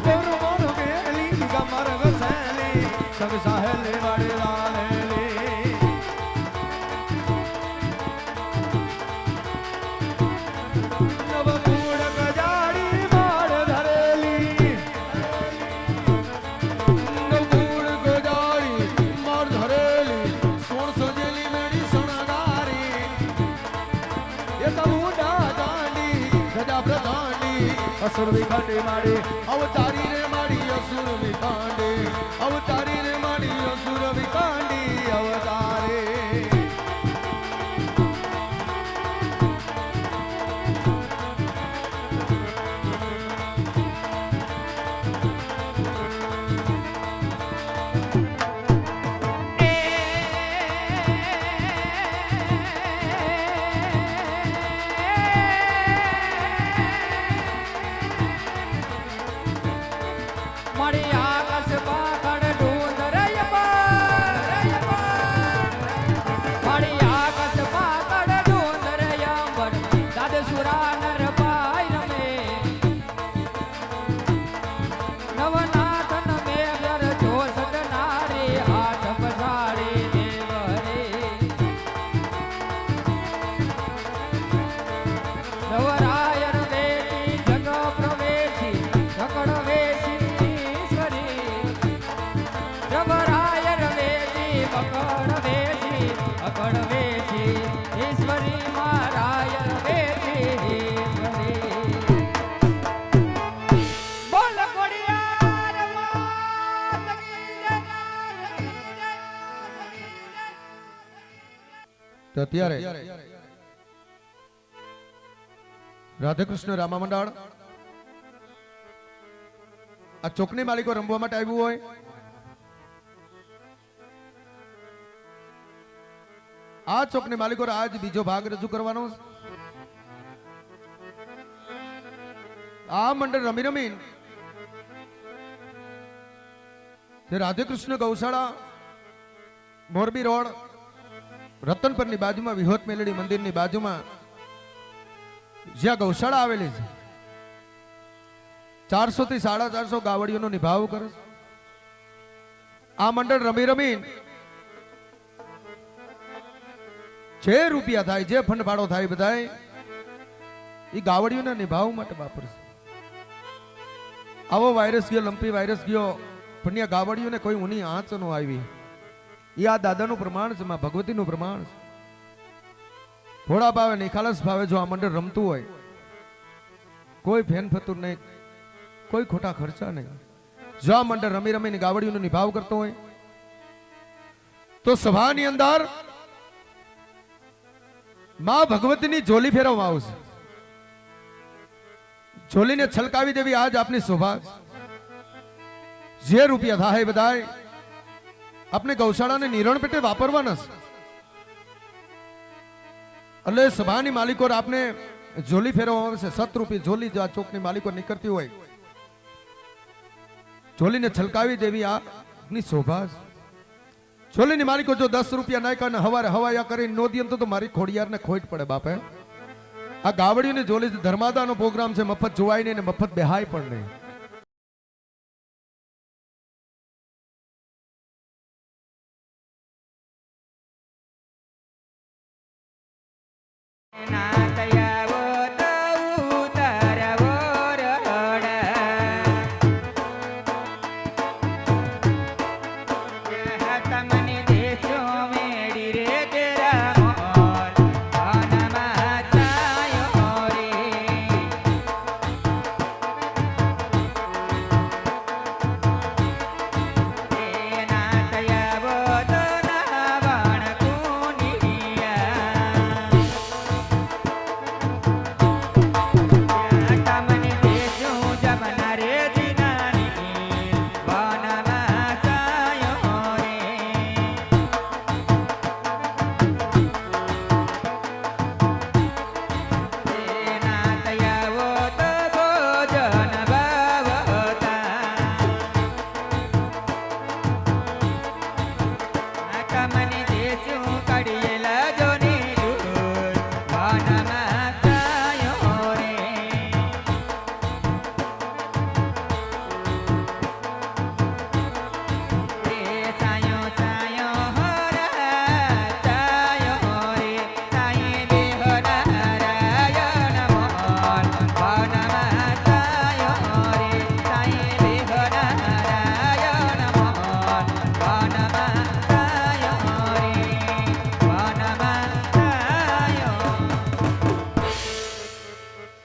गोर मोर गेली कमर गसेली सब साहेली वाड़ी लालेली नव कूड़ गजाड़ी मार धरेली नव कूड़ गजाड़ी मार धरेली सोन सजेली मेरी सणगारी ये सब ऊंडा दांडी गजा प्रधानी असुर विखांडी माड़ी अवतारी रे माड़ी असुर विखांडी अवतारी रे माड़ी असुर विखांडी अवतारे તો અત્યારે રાધાકૃષ્ણ રામા મંડળ આ ચોકની માલિકો રમવા માટે આવ્યું હોય આ ચોકની માલિકો આજ બીજો ભાગ રજૂ કરવાનો આ મંડળ રમી રમી રાધાકૃષ્ણ ગૌશાળા મોરબી રોડ રતનપરની બાજુમાં વિહોત મેલડી મંદિરની બાજુમાં જ્યાં ગૌશાળા આવેલી છે 400 થી 450 ગાવડીઓનો નિભાવ કરે આ મંડળ રમી રમી જે રૂપિયા થાય જે ફંડ ભાડો થાય બધાય એ ગાવડીઓના નિભાવ માટે વાપરશે આવો વાયરસ ગયો લંપી વાયરસ ગયો પણ આ ગાવડીઓને કોઈ ઊની આંચ ન આવી એ આ દાદાનું પ્રમાણ છે માં ભગવતીનું પ્રમાણ છે થોડા ભાવે નિખાલસ ભાવે જો આ મંડળ રમતું હોય કોઈ ફેન ફતુર નહીં કોઈ ખોટા ખર્ચા નહીં જો આ મંડળ રમી રમીને ગાવડીઓનો નિભાવ કરતો હોય તો સભાની અંદર માં ભગવતીની જોલી ફેરવવામાં આવશે જોલીને છલકાવી દેવી આજ આપની શોભા જે રૂપિયા થાય બધાય આપણે ગૌશાળાને નિરણ પેટે વાપરવાના છે એટલે સભાની માલિકો આપને જોલી ફેરવવામાં આવશે 7 રૂપિયા જોલી જો આ ચોકની માલિકો નીકળતી હોય જોલીને છલકાવી દેવી આપની શોભા જોલીની માલિકો જો 10 રૂપિયા નાખ્યા હવારે હવાયા કરીને નો દીએ તો મારી ખોડિયારને ખોટ પડે બાપે આ ગાવડીઓની જોલી ધર્માદાનો પ્રોગ્રામ છે મફત જોવાય નહીં ને મફત બેહાય પણ નહીં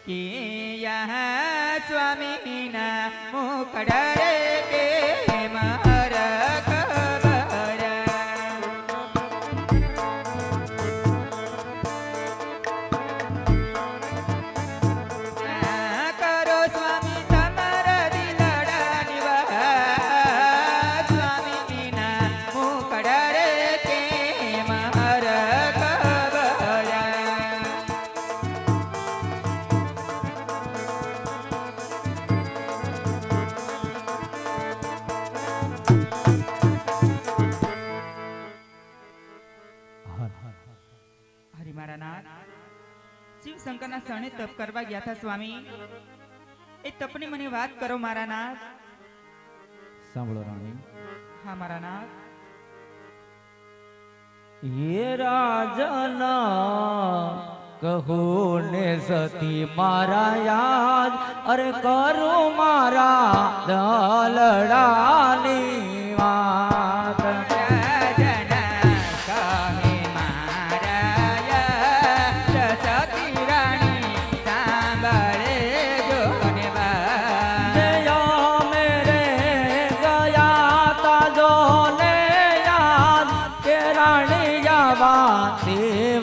કે યા સ્વામીના મુકડ રે કે મર ખબર કરો સ્વામી તમારા દિલડાની વાત સ્વામીના મુકડ રે કે મર ખબર હરિ મારા નાથ શિવ શંકરના શરણે તપ કરવા ગયા હતા સ્વામી એ તપની મને વાત કરો મારા નાથ સાંભળો રાણી હા મારા નાથ ये राजना કહો ને સતી મારા યાદ અરે કરો મારા દલડાની વાત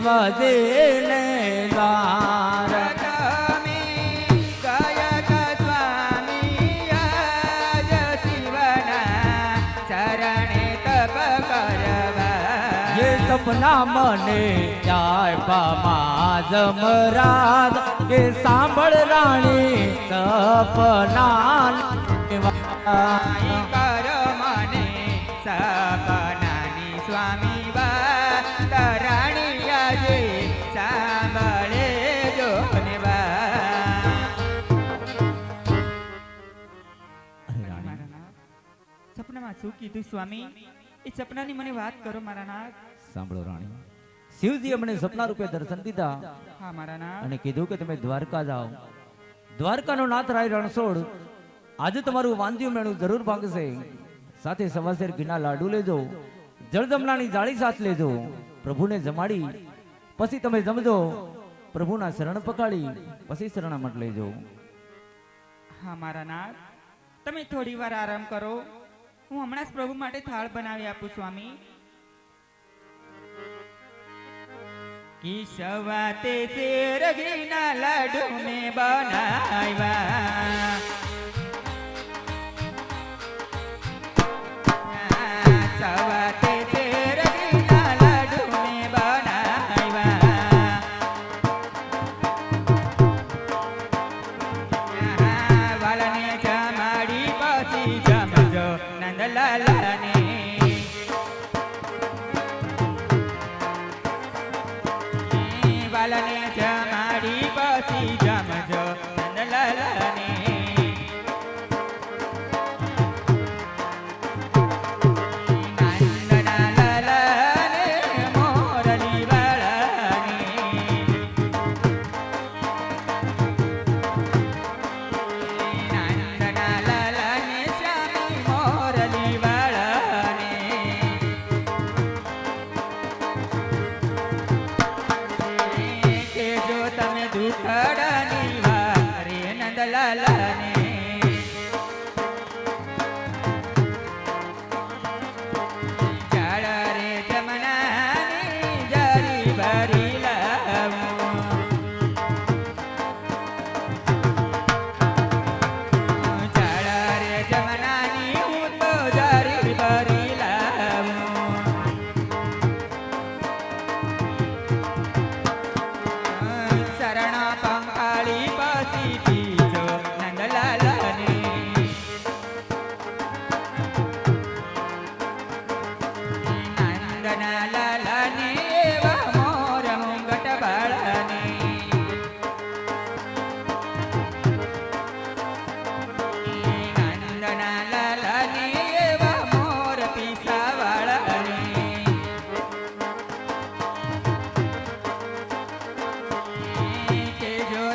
વદેને દ્વાર ये सपना मने जाय पामा जमरात ये सांभळ राणी सपना કરો મને સપનાની સ્વામી વાત રાણી આજે સાંભળે જો ને સપનામાં શું કીધું સ્વામી એ સપનાની મને વાત કરો મારા નાથ સાંભળો રાણી શિવજી અમને સપના રૂપે દર્શન દીધા હા મારા નાથ અને કીધું કે તમે દ્વારકા જાઓ દ્વારકાનો નાથ રાય રણછોડ આજે તમારું વાંધ્યું મેળું જરૂર ભાંગશે સાથે સવાસેર ઘીના લાડુ લેજો જળજમલાની જાળી સાથ લેજો પ્રભુને જમાડી પછી તમે જમજો પ્રભુના શરણ પકડી પછી શરણામત લેજો હા મારા નાથ તમે થોડી વાર આરામ કરો હું હમણાં જ પ્રભુ માટે થાળ બનાવી આપું સ્વામી કી સવાતે શેર ઘીના લાડુ ને બનાવ્યા સવાતે શેર ઘીના લાડુ ને બનાવ્યા વાલને જમાડી પછી જમજો નંદલાલને વાલને જમાડી પછી જમજો નંદલાલને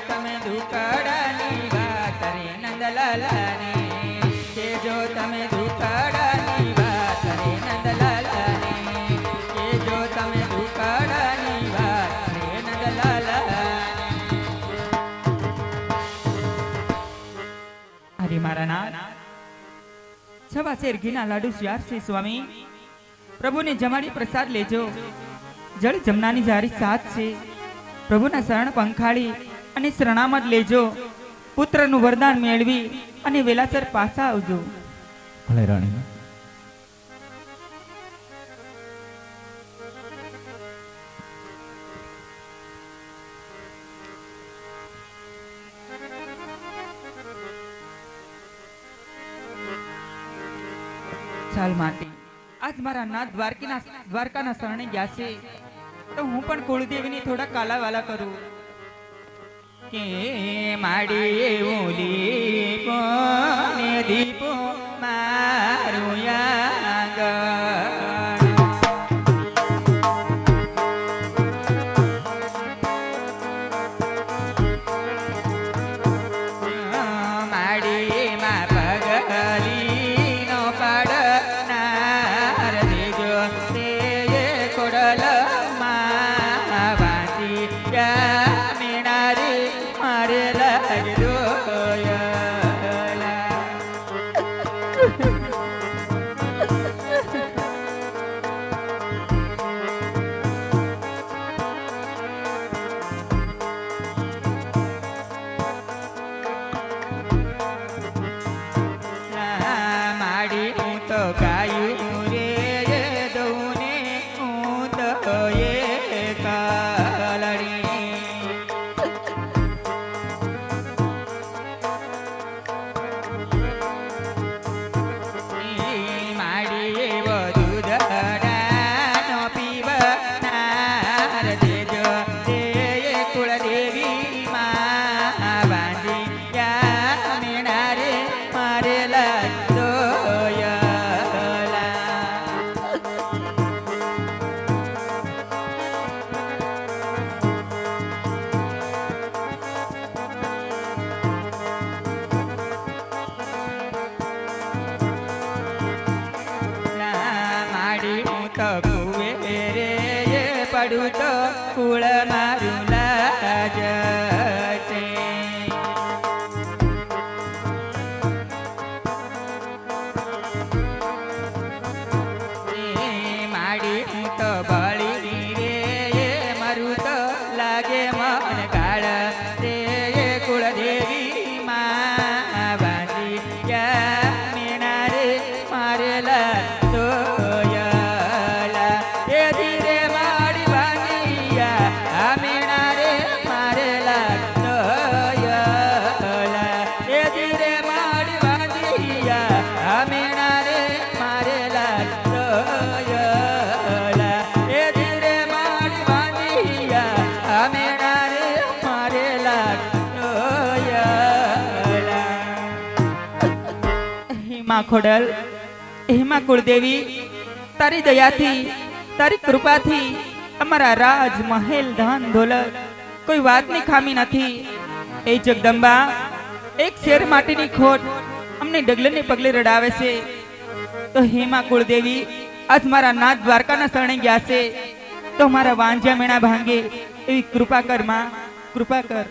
તમે દુકડાની અરે મારા નાથ, છવા શેર ઘીના લાડુ શ્યાર છે સ્વામી. પ્રભુને જમાડી પ્રસાદ લેજો. જળ જમનાની જારી સાથ છે. પ્રભુના શરણ પંખાળી અને શરણામત લેજો. પુત્રનું વરદાન મેળવી અને વેલાસર પાછા આવજો. ભલે રાણી. ચાલ માટી, આજ મારા નાથ દ્વારકાના શરણે ગયા છે, તો હું પણ કુળદેવીની થોડા કાલાવાલા કરું. કે માડી ઓલી કોને દીપો મારું આંગણ. માડીમાં પગલીનો પડનાર દેજો તે ખોડલમાં વાંચી મીનારી મારે લાગજો. માડી હું તો ગાયું રે દઉં ને હું તો એ કાલડી. માડી વધુ દડાનો પીવનાર દેજો તે કુળદેવી માં બાંધી યા મેણારે મારે લાગતો. માડી હું તો કુવે રે પડું તો કુળ મારું લાજ છે. માડી હું તો બળી રે મારું તો લાગે મન કાળ રે કુળદેવી માં બાંધી યા મેણારે મારે લાગતો. એ ધીરે માડી બાંધિયા આ મેણારે મારે લાગતો. એ ધીરે માડી બાંધિયા આ મેણારે મારે લાગતો. એ ધીરે માડી બાંધિયા આ મેણારે મારે લાગતો. હિમા ખોડલ, હિમા કુળદેવી, તારી દયાથી તારી કૃપાથી અમારા રાજ મહેલ ધન દોલત કોઈ વાતની ખામી નથી. એ જગદંબા, એક શેર માટીની ખોટ અમને ડગલે ને પગલે રડાવે છે, તો હિમા કુળદેવી આજ મારા નાથ દ્વારકાના શરણે ગયા છે, તો મારા વાંઝા મેણા ભાંગે એવી કૃપા કર માં, કૃપા કર.